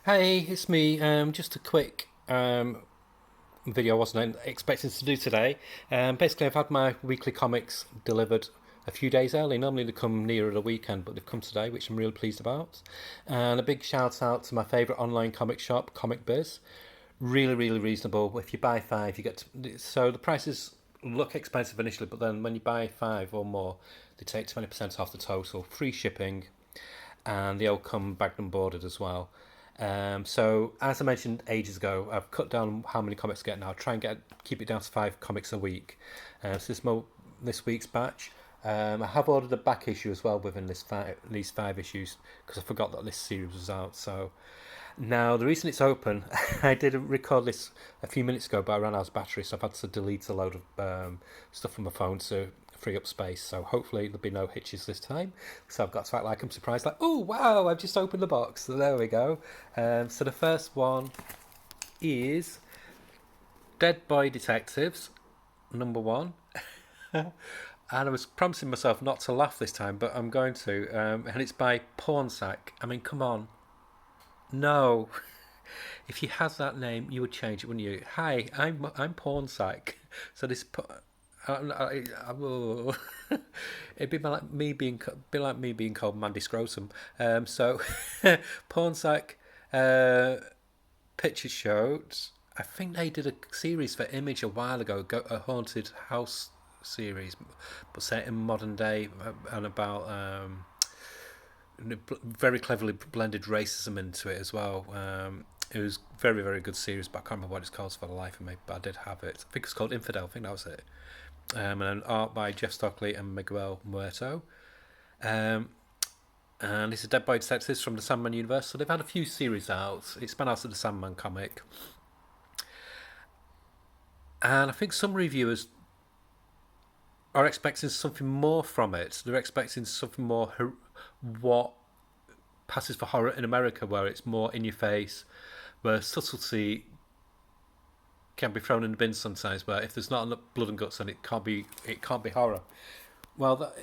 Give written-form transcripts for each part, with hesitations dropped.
Hey, it's me. Just a quick video I wasn't expecting to do today. Basically, I've had my weekly comics delivered a few days early. Normally they come nearer the weekend, but they've come today, which I'm really pleased about. And a big shout out to my favourite online comic shop, Comic Biz. Really, really reasonable. If you buy five, you get so the prices look expensive initially, but then when you buy five or more, they take 20% off the total, free shipping, and they all come bagged and boarded as well. So as I mentioned ages ago, I've cut down how many comics I get now. Try and keep it down to five comics a week. So this week's batch. I have ordered a back issue as well within these five issues because I forgot that this series was out. So now the reason it's open, I did record this a few minutes ago, but I ran out of battery, so I've had to delete a load of stuff from my phone to free up space. So hopefully there'll be no hitches this time. So I've got to act like I'm surprised, like, oh wow, I've just opened the box. So there we go. So the first one is Dead Boy Detectives, number one. And I was promising myself not to laugh this time, but I'm going to. And it's by Pornsack. I mean, come on. No. If you had that name, you would change it, wouldn't you? Hi, I'm Pornsack. So this oh. It'd be like me being called Mandy Scrotum. So Pornsack picture showed. I think they did a series for Image a while ago, a haunted house series, but set in modern day and about very cleverly blended racism into it as well. It was very, very good series, but I can't remember what it's called for the life of me. But I did have it. I think it's called Infidel. I think that was it. And an art by Jeff Stockley and Miguel Muerto. Um, and it's a Dead Boy Detectives from the Sandman universe. So they've had a few series out. It spun out of the Sandman comic. And I think some reviewers are expecting something more from it. They're expecting something more what passes for horror in America, where it's more in your face, where subtlety can be thrown in the bin sometimes. Where if there's not enough blood and guts, then it can't be horror. Well,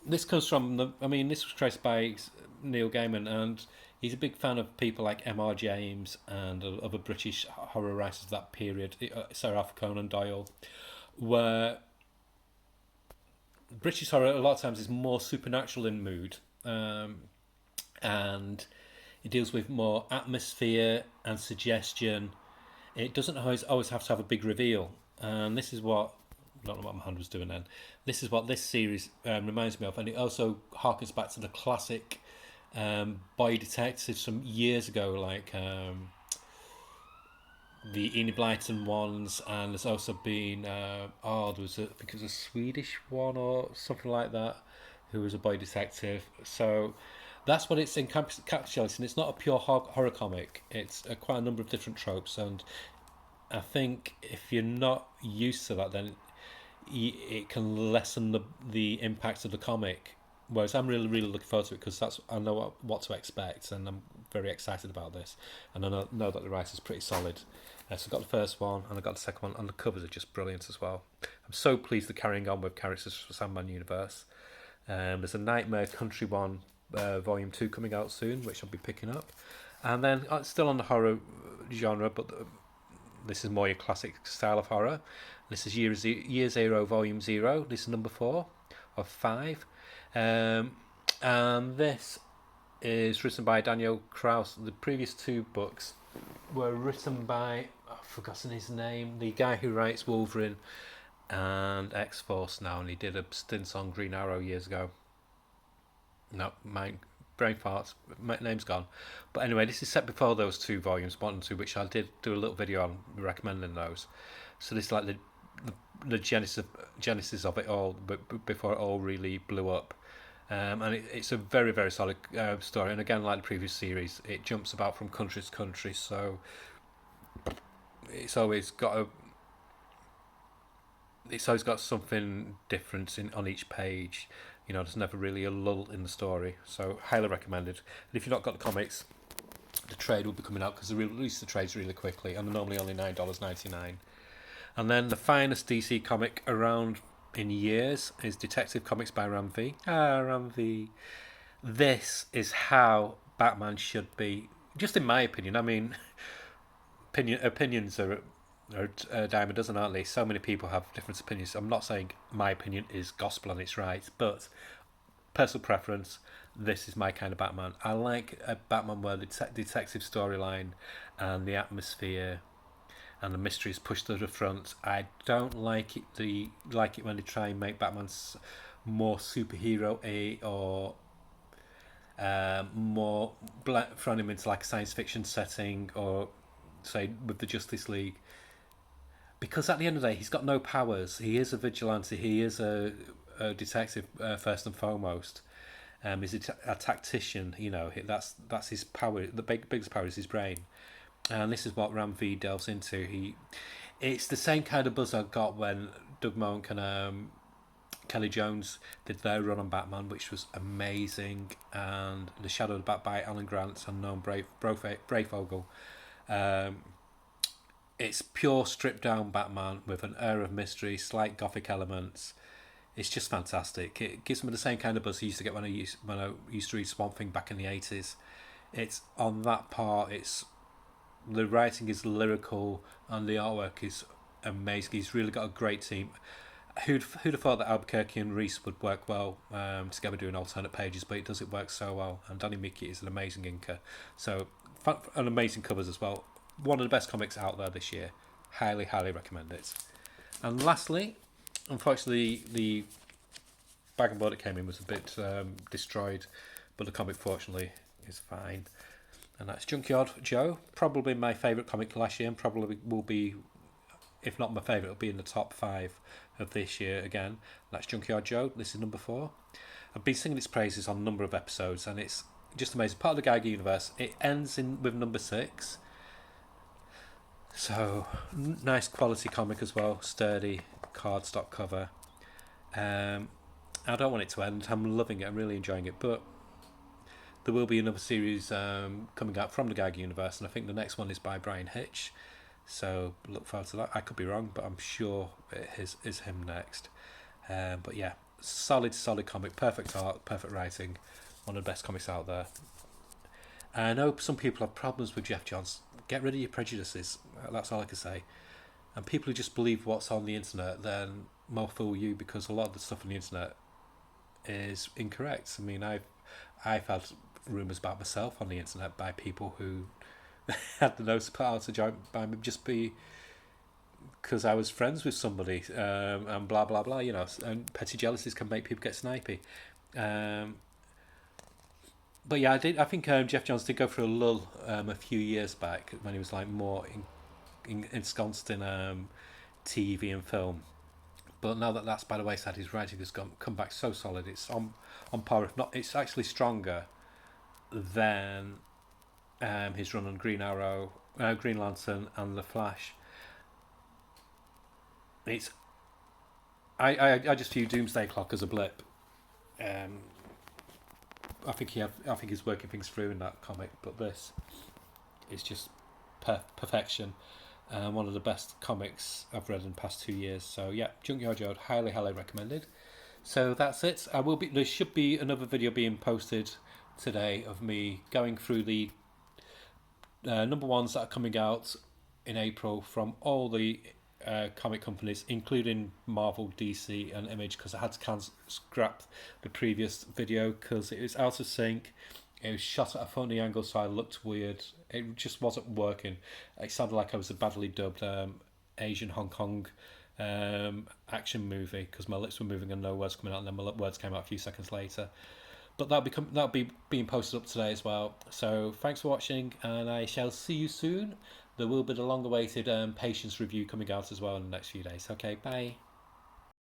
this comes from this was created by Neil Gaiman, and he's a big fan of people like M.R. James and other British horror writers of that period, Sir Arthur Conan Doyle, where British horror a lot of times is more supernatural in mood, and it deals with more atmosphere and suggestion. It doesn't always have to have a big reveal, and this is what I don't know what my hand was doing then. This is what this series reminds me of, and it also harkens back to the classic boy detectives from years ago, like the Enid Blyton ones, and there's also been I think it was a Swedish one or something like that, who was a boy detective. So that's what it's encapsulating. It's not a pure horror comic. It's quite a number of different tropes, and I think if you're not used to that, then it can lessen the impact of the comic. Whereas I'm really, really looking forward to it because I know what to expect, and I'm very excited about this. And I know that the writer's pretty solid. So I got the first one, and I got the second one, and the covers are just brilliant as well. I'm so pleased they're carrying on with characters from Sandman Universe. There's a Nightmare Country one, Volume 2 coming out soon, which I'll be picking up. And then still on the horror genre, but this is more your classic style of horror. This is Year Zero, Volume 0. This is number 4 of 5. And this is written by Daniel Kraus. The previous two books were written by, I've forgotten his name, the guy who writes Wolverine and X-Force now, and he did a stint on Green Arrow years ago. No, my brain farts, my name's gone. But anyway, this is set before those two volumes, 1 and 2, which I did do a little video on recommending those. So this is like the genesis of it all, but before it all really blew up. And it's a very, very solid story. And again, like the previous series, it jumps about from country to country, so it's always got something different on each page. There's never really a lull in the story. So highly recommended. And if you've not got the comics, the trade will be coming out because they release the trades really quickly, and they're normally only $9.99. And then the finest DC comic around in years is Detective Comics by Ram V. Ram V. This is how Batman should be just in my opinion, I mean, opinions are a dime a dozen, aren't they? So many people have different opinions. I'm not saying my opinion is gospel and it's right, but personal preference. This is my kind of Batman. I like a Batman where the detective storyline and the atmosphere and the mystery is pushed to the front. I don't like it when they try and make Batman more superhero or more thrown him into like a science fiction setting, or say with the Justice League, because at the end of the day he's got no powers. He is a vigilante. He is a detective first and foremost. He's a tactician. You know, that's his power. The biggest power is his brain, and this is what Ram V delves into. It's the same kind of buzz I got when Doug Monk and Kelly Jones did their run on Batman, which was amazing, and The Shadow of the Bat by Alan Grant and Noam Brayfogle. It's pure stripped down Batman with an air of mystery, slight gothic elements. It's just fantastic. It gives me the same kind of buzz I used to get when I used to read Swamp Thing back in the 80s. It's on that part. It's the writing is lyrical and the artwork is amazing. He's really got a great team. Who'd have thought that Albuquerque and Reese would work well together doing alternate pages, but it does it work so well. And Danny Miki is an amazing inker. So, and amazing covers as well. One of the best comics out there this year. Highly, highly recommend it. And lastly, unfortunately, the bag and board that came in was a bit destroyed, but the comic, fortunately, is fine. And that's Junkyard Joe. Probably my favourite comic last year, and probably will be, if not my favourite, it'll be in the top 5 of this year again. That's Junkyard Joe. This is number 4. I've been singing its praises on a number of episodes, and it's just amazing. Part of the Geiger universe. It ends with number 6. So, nice quality comic as well. Sturdy cardstock cover. I don't want it to end. I'm loving it. I'm really enjoying it. But there will be another series coming out from the Geiger universe, and I think the next one is by Brian Hitch. So look forward to that. I could be wrong, but I'm sure it is him next. But yeah, solid comic. Perfect art, perfect writing. One of the best comics out there. I know some people have problems with Geoff Johns. Get rid of your prejudices. That's all I can say. And people who just believe what's on the internet, then more fool you, because a lot of the stuff on the internet is incorrect. I mean, I've had rumours about myself on the internet by people who had the nose put out to join by me just because I was friends with somebody, and blah blah blah. You know, and petty jealousies can make people get snipey. But yeah, I think Geoff Johns did go through a lull a few years back when he was like more ensconced in TV and film. But now that that's by the wayside, his writing has come back so solid. It's on par, if not, it's actually stronger than his run on Green Arrow, Green Lantern, and The Flash. It's I just view Doomsday Clock as a blip. I think he's working things through in that comic, but this is just perfection. One of the best comics I've read in the past 2 years. So yeah, Junkyard Joe, highly recommended. So that's it. There should be another video being posted today of me going through the number ones that are coming out in April from all the comic companies, including Marvel, DC, and Image, because I had to scrap the previous video because it was out of sync. It was shot at a funny angle, so I looked weird. It just wasn't working. It sounded like I was a badly dubbed Asian Hong Kong action movie because my lips were moving and no words coming out, and then my words came out a few seconds later. But that'll be being posted up today as well. So thanks for watching, and I shall see you soon. There will be the long-awaited Patience review coming out as well in the next few days. Okay, bye.